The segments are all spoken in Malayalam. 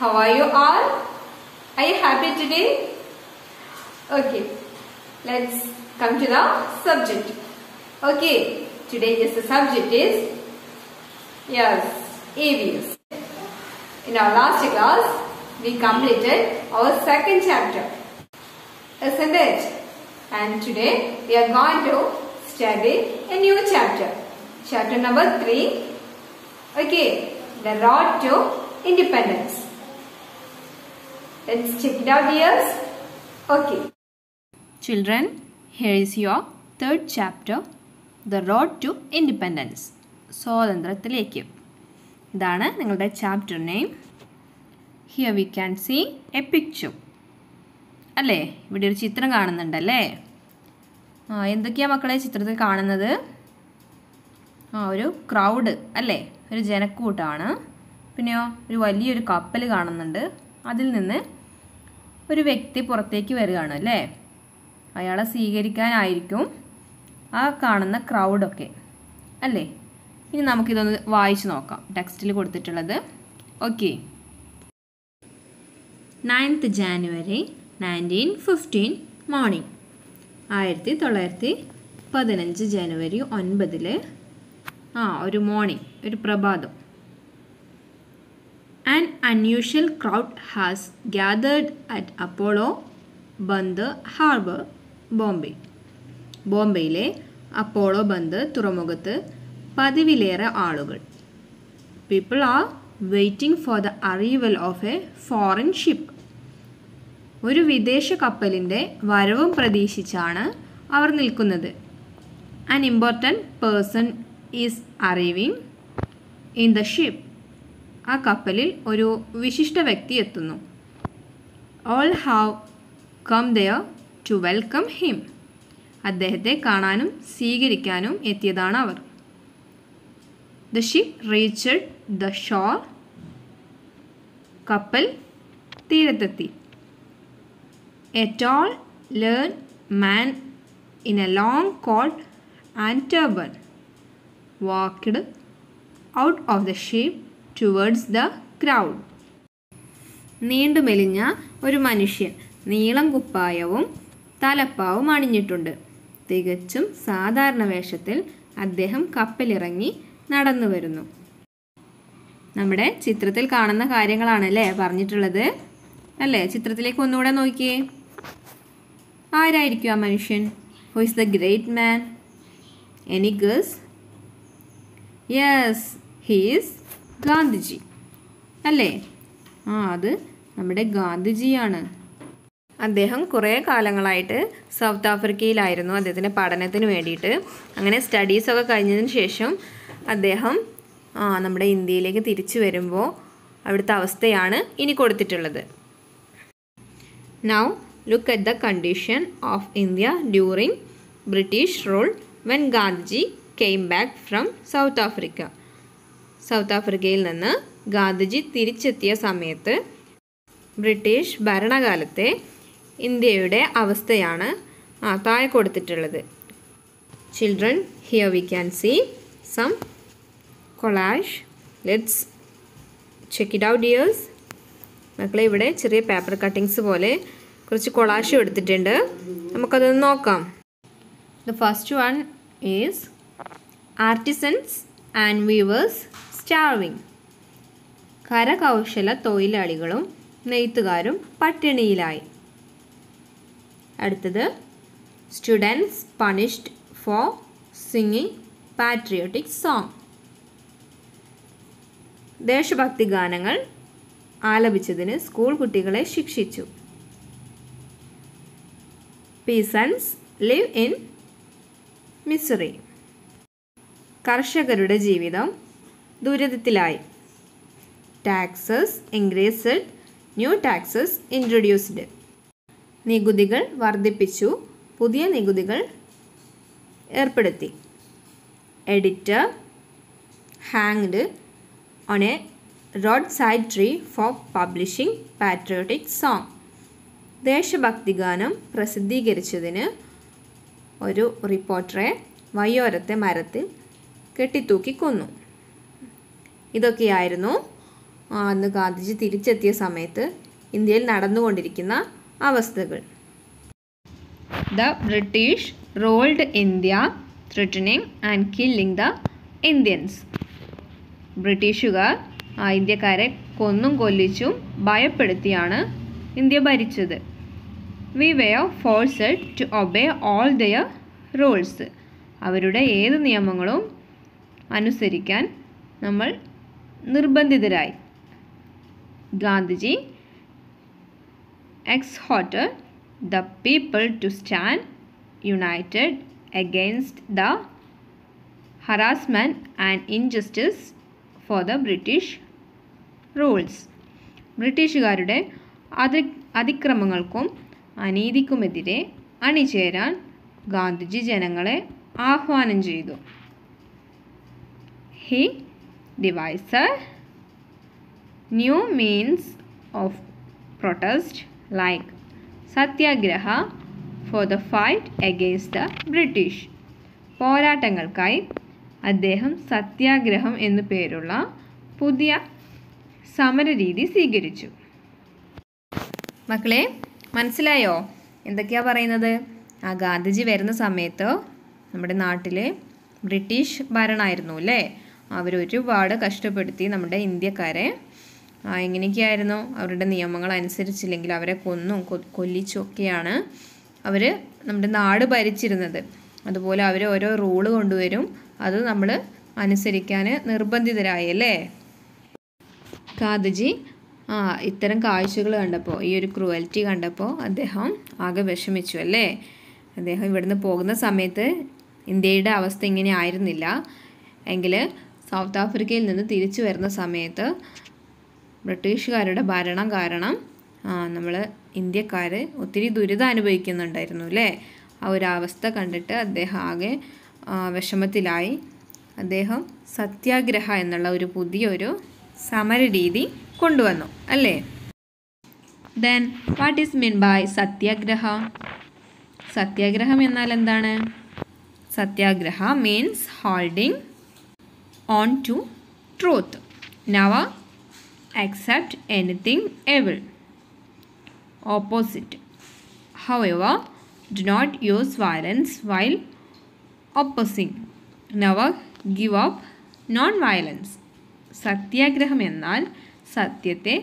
How are you all? Are you happy today? Okay, let's come to the subject. Okay, today's subject is AVS. In our last class, we completed our second chapter, isn't it? And today we are going to study a new chapter. Chapter number 3. Okay, the road to independence. Let's check it out, dears. Okay. Children, here is your third chapter, The Road to Independence. സ്വാതന്ത്ര്യത്തിലേക്ക്. ഇതാണ് നിങ്ങളുടെ chapter name. Here we can see a picture. അല്ലേ, ഇവിടെ ഒരു ചിത്രം കാണുന്നുണ്ടല്ലേ? എന്തൊക്കെയാണ് മക്കളെ ചിത്രത്തിൽ കാണുന്നത്? ഒരു ക്രൗഡ് അല്ലേ, ഒരു ജനക്കൂട്ടമാണ്. പിന്നെയോ ഒരു വലിയൊരു കപ്പൽ കാണുന്നുണ്ട്. അതിൽ നിന്ന് ഒരു വ്യക്തി പുറത്തേക്ക് വരികയാണ് അല്ലേ. അയാളെ സ്വീകരിക്കാനായിരിക്കും ആ കാണുന്ന ക്രൗഡൊക്കെ അല്ലേ. ഇനി നമുക്കിതൊന്ന് വായിച്ചു നോക്കാം, ടെക്സ്റ്റിൽ കൊടുത്തിട്ടുള്ളത്. ഓക്കെ. 9th January 1915 morning. 1915 ജനുവരി 9 ഒരു മോർണിംഗ്, ഒരു പ്രഭാതം. An unusual crowd has gathered at Apollo Bandar harbour, Bombay. ബോംബെയിലെ അപ്പോളോ ബന്ദർ തുറമുഖത്ത് പതിവിലേറെ ആളുകൾ. People are waiting for the arrival of a foreign ship. ഒരു വിദേശ കപ്പലിൻ്റെ വരവും പ്രതീക്ഷിച്ചാണ് അവർ നിൽക്കുന്നത്. An important person is arriving in the ship. ആ കപ്പലിൽ ഒരു വിശിഷ്ട വ്യക്തി എത്തുന്നു. All have come there to welcome him. അദ്ദേഹത്തെ കാണാനും സ്വീകരിക്കാനും എത്തിയതാണ് അവർ. The ship reached the shore. കപ്പൽ തീരത്തെത്തി. A tall, lean man in a long coat and turban walked out of the ship towards the crowd. നീണ്ടു മെലിഞ്ഞ ഒരു മനുഷ്യൻ നീളം കുപ്പായവും തലപ്പാവും അണിഞ്ഞിട്ടുണ്ട്. തികച്ചും സാധാരണ വേഷത്തിൽ അദ്ദേഹം കപ്പലിറങ്ങി നടന്നു വരുന്നു. നമ്മുടെ ചിത്രത്തിൽ കാണുന്ന കാര്യങ്ങളാണല്ലേ പറഞ്ഞിട്ടുള്ളത് അല്ലേ. ചിത്രത്തിലേക്ക് ഒന്നുകൂടെ നോക്കിയേ. ആരായിരിക്കും ആ മനുഷ്യൻ? Who is the great man? Any guess? Yes, he is Gandhiji അല്ലേ. അത് നമ്മുടെ ഗാന്ധിജിയാണ്. അദ്ദേഹം കുറേ കാലങ്ങളായിട്ട് സൗത്ത് ആഫ്രിക്കയിലായിരുന്നു അദ്ദേഹത്തിൻ്റെ പഠനത്തിന് വേണ്ടിയിട്ട്. അങ്ങനെ സ്റ്റഡീസൊക്കെ കഴിഞ്ഞതിന് ശേഷം അദ്ദേഹം നമ്മുടെ ഇന്ത്യയിലേക്ക് തിരിച്ചു വരുമ്പോൾ അവിടുത്തെ അവസ്ഥയാണ് ഇനി കൊടുത്തിട്ടുള്ളത്. Now look at the condition of India during British rule when Gandhiji came back from South Africa. South ആഫ്രിക്കയിൽ നിന്ന് ഗാന്ധിജി തിരിച്ചെത്തിയ സമയത്ത് ബ്രിട്ടീഷ് ഭരണകാലത്തെ ഇന്ത്യയുടെ അവസ്ഥയാണ് താഴെ കൊടുത്തിട്ടുള്ളത്. Children, here we can see some collage. Let's check it out, dears. മക്കളെ, ഇവിടെ ചെറിയ പേപ്പർ കട്ടിങ്സ് പോലെ കുറച്ച് കൊളാഷ് എടുത്തിട്ടുണ്ട്. നമുക്കതൊന്ന് നോക്കാം. The first one is artisans and weavers starving. കരകൗശല തൊഴിലാളികളും നെയ്ത്തുകാരും പട്ടിണിയിലായി. അടുത്തത് students punished for singing patriotic song. ദേശഭക്തി ഗാനങ്ങൾ ആലപിച്ചതിന് സ്കൂൾ കുട്ടികളെ ശിക്ഷിച്ചു. Peasants live in misery. കർഷകരുടെ ജീവിതം ദുരിതത്തിലായി. Taxes increased, new taxes introduced. നികുതികൾ വർദ്ധിപ്പിച്ചു, പുതിയ നികുതികൾ ഏർപ്പെടുത്തി. Editor hanged on a road side tree for publishing patriotic song. ദേശഭക്തി ഗാനം പ്രസിദ്ധീകരിച്ചതിന് ഒരു റിപ്പോർട്ടറെ വഴിയോരത്തെ മരത്തിൽ കെട്ടിത്തൂക്കി കൊന്നു. ഇതൊക്കെയായിരുന്നു അന്ന് ഗാന്ധിജി തിരിച്ചെത്തിയ സമയത്ത് ഇന്ത്യയിൽ നടന്നുകൊണ്ടിരിക്കുന്ന അവസ്ഥകൾ. The British ruled India, threatening and killing the Indians. ബ്രിട്ടീഷുകാർ ഇന്ത്യക്കാരെ കൊന്നും കൊല്ലിച്ചും ഭയപ്പെടുത്തിയാണ് India ഭരിച്ചത്. We were forced to obey all their rules. അവരുടെ ഏത് നിയമങ്ങളും അനുസരിക്കാൻ നമ്മൾ നിർബന്ധിതരായി. Gandhiji exhorted the people to stand united against the harassment and injustice for the British rules. ബ്രിട്ടീഷുകാരുടെ അതിക്രമങ്ങൾക്കും അനീതിക്കുമെതിരെ അണിചേരാൻ ഗാന്ധിജി ജനങ്ങളെ ആഹ്വാനം ചെയ്തു. He devised new means of protest like Satyagraha for the fight against the British. പോരാട്ടങ്ങൾക്കായി അദ്ദേഹം സത്യാഗ്രഹം എന്നു പേരുള്ള പുതിയ സമരരീതി സ്വീകരിച്ചു. മക്കളെ മനസ്സിലായോ എന്തൊക്കെയാ പറയുന്നത്? ഗാന്ധിജി വരുന്ന സമയത്ത് നമ്മുടെ നാട്ടിൽ ബ്രിട്ടീഷ് ഭരണമായിരുന്നു അല്ലേ? അവരൊരുപാട് കഷ്ടപ്പെടുത്തി നമ്മുടെ ഇന്ത്യക്കാരെ. എങ്ങനെയൊക്കെയായിരുന്നു? അവരുടെ നിയമങ്ങൾ അനുസരിച്ചില്ലെങ്കിൽ അവരെ കൊന്നും കൊല്ലിച്ചൊക്കെയാണ് അവർ നമ്മുടെ നാട് ഭരിച്ചിരുന്നത്. അതുപോലെ അവർ ഓരോ റൂള് കൊണ്ടുവരും, അത് നമ്മൾ അനുസരിക്കാൻ നിർബന്ധിതരായി അല്ലേ? ഗാന്ധിജി ഇത്തരം കാഴ്ചകൾ കണ്ടപ്പോൾ, ഈ ഒരു ക്രൂവൽറ്റി കണ്ടപ്പോൾ അദ്ദേഹം ആകെ വിഷമിച്ചു അല്ലേ? അദ്ദേഹം ഇവിടുന്ന് പോകുന്ന സമയത്ത് ഇന്ത്യയുടെ അവസ്ഥ ഇങ്ങനെ ആയിരുന്നില്ല എങ്കിൽ സൗത്ത് ആഫ്രിക്കയിൽ നിന്ന് തിരിച്ചു വരുന്ന സമയത്ത് ബ്രിട്ടീഷുകാരുടെ ഭരണം കാരണം നമ്മൾ ഇന്ത്യക്കാർ ഒത്തിരി ദുരിതം അനുഭവിക്കുന്നുണ്ടായിരുന്നു അല്ലേ? ആ ഒരു അവസ്ഥ കണ്ടിട്ട് അദ്ദേഹം ആകെ വിഷമത്തിലായി. അദ്ദേഹം സത്യാഗ്രഹ എന്നുള്ള ഒരു പുതിയൊരു സമരരീതി കൊണ്ടുവന്നു അല്ലേ? Then what is mean by satyagraha? സത്യാഗ്രഹം എന്നാൽ എന്താണ്? Satyagraha means holding on to truth, never accept anything evil. Opposite. However, do not use violence while opposing. Never give up non-violence. സത്യാഗ്രഹം എന്നാൽ സത്യത്തെ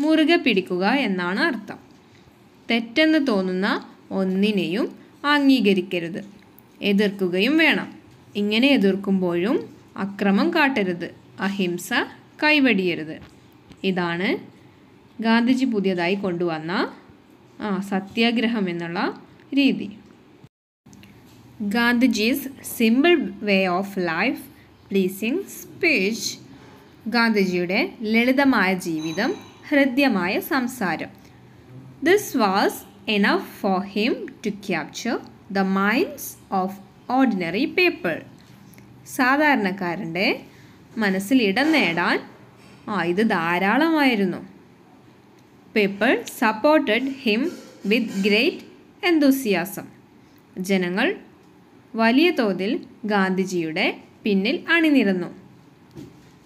മുറുകെ പിടിക്കുക എന്നാണ് അർത്ഥം. തെറ്റെന്ന് തോന്നുന്ന ഒന്നിനെയും അംഗീകരിക്കരുത്, എതിർക്കുകയും വേണം. ഇങ്ങനെ എതിർക്കുമ്പോഴും അക്രമം കാട്ടരുത്, അഹിംസ കൈവെടിയരുത്. ഇതാണ് ഗാന്ധിജി പുതിയതായി കൊണ്ടുവന്ന സത്യാഗ്രഹം എന്നുള്ള രീതി. Gandhiji's simple way of life, pleasing speech. ഗാന്ധിജിയുടെ ലളിതമായ ജീവിതം, ഹൃദ്യമായ സംസാരം. This was enough for him to capture the minds of ordinary people. സാധാരണക്കാരൻ്റെ മനസ്സിൽ ഇടം നേടാൻ ഇത് ധാരാളമായിരുന്നു. People supported him with great enthusiasm. ജനങ്ങൾ വലിയ തോതിൽ ഗാന്ധിജിയുടെ പിന്നിൽ അണിനിരന്നു.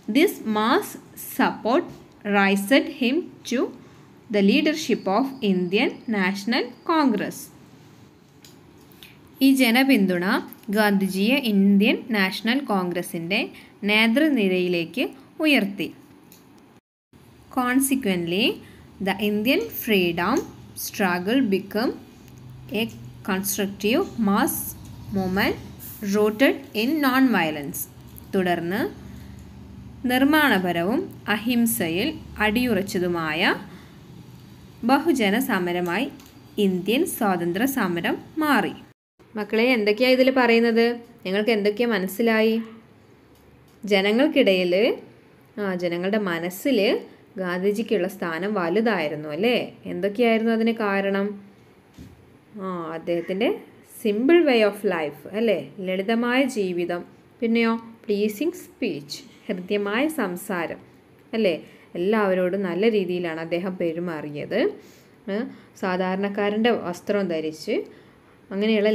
This mass support raised him to the leadership of Indian National Congress. ഈ ജനപിന്തുണ ഗാന്ധിജിയെ ഇന്ത്യൻ നാഷണൽ കോൺഗ്രസിൻ്റെ നേതൃനിരയിലേക്ക് ഉയർത്തി. Consequently, the Indian freedom struggle became a constructive mass movement rooted in non-violence. തുടർന്ന് നിർമ്മാണപരവും അഹിംസയിൽ അടിയുറച്ചതുമായ ബഹുജന സമരമായി ഇന്ത്യൻ സ്വാതന്ത്ര്യ സമരം മാറി. മക്കളെ എന്തൊക്കെയാണ് ഇതിൽ പറയുന്നത്? നിങ്ങൾക്ക് എന്തൊക്കെയാണ് മനസ്സിലായി? ജനങ്ങൾക്കിടയിൽ ജനങ്ങളുടെ മനസ്സിൽ ഗാന്ധിജിക്കുള്ള സ്ഥാനം വലുതായിരുന്നു അല്ലേ? എന്തൊക്കെയായിരുന്നു അതിന് കാരണം? അദ്ദേഹത്തിൻ്റെ സിമ്പിൾ വേ ഓഫ് ലൈഫ് അല്ലേ? ലളിതമായ ജീവിതം. പിന്നെയോ പ്ലീസിങ് സ്പീച്ച്, ഹൃദ്യമായ സംസാരം അല്ലേ? എല്ലാവരോടും നല്ല രീതിയിലാണ് അദ്ദേഹം പെരുമാറിയത്. സാധാരണക്കാരൻ്റെ വസ്ത്രം ധരിച്ച് അങ്ങനെയുള്ള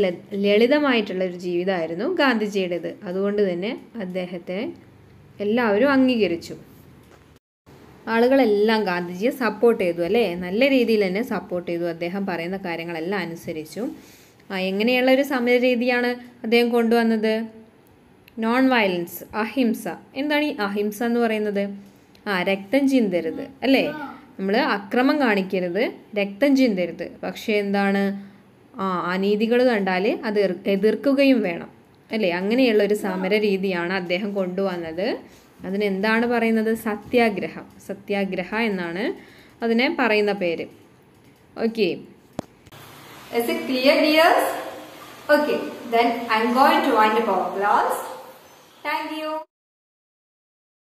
ലളിതമായിട്ടുള്ള ഒരു ജീവിതമായിരുന്നു ഗാന്ധിജിയുടേത്. അതുകൊണ്ട് തന്നെ അദ്ദേഹത്തെ എല്ലാവരും അംഗീകരിച്ചു. ആളുകളെല്ലാം ഗാന്ധിജിയെ സപ്പോർട്ട് ചെയ്തു അല്ലേ, നല്ല രീതിയിൽ തന്നെ സപ്പോർട്ട് ചെയ്തു. അദ്ദേഹം പറയുന്ന കാര്യങ്ങളെല്ലാം അനുസരിച്ചു. എങ്ങനെയുള്ള ഒരു സമര രീതിയാണ് അദ്ദേഹം കൊണ്ടുവന്നത്? നോൺ വയലൻസ്, അഹിംസ. എന്താണ് ഈ അഹിംസ എന്ന് പറയുന്നത്? രക്തം ചിന്തരുത് അല്ലേ, നമ്മൾ അക്രമം കാണിക്കരുത്, രക്തം ചിന്തരുത്. പക്ഷേ എന്താണ്, അനീതികൾ കണ്ടാൽ അത് എതിർക്കുകയും വേണം അല്ലേ. അങ്ങനെയുള്ള ഒരു സമര രീതിയാണ് അദ്ദേഹം കൊണ്ടുവന്നത്. അതിനെന്താണ് പറയുന്നത്? സത്യാഗ്രഹം. സത്യാഗ്രഹ എന്നാണ് അതിനെ പറയുന്ന പേര്. Okay. Is it clear, dears? Okay, then I'm going to wind up our class. Thank you.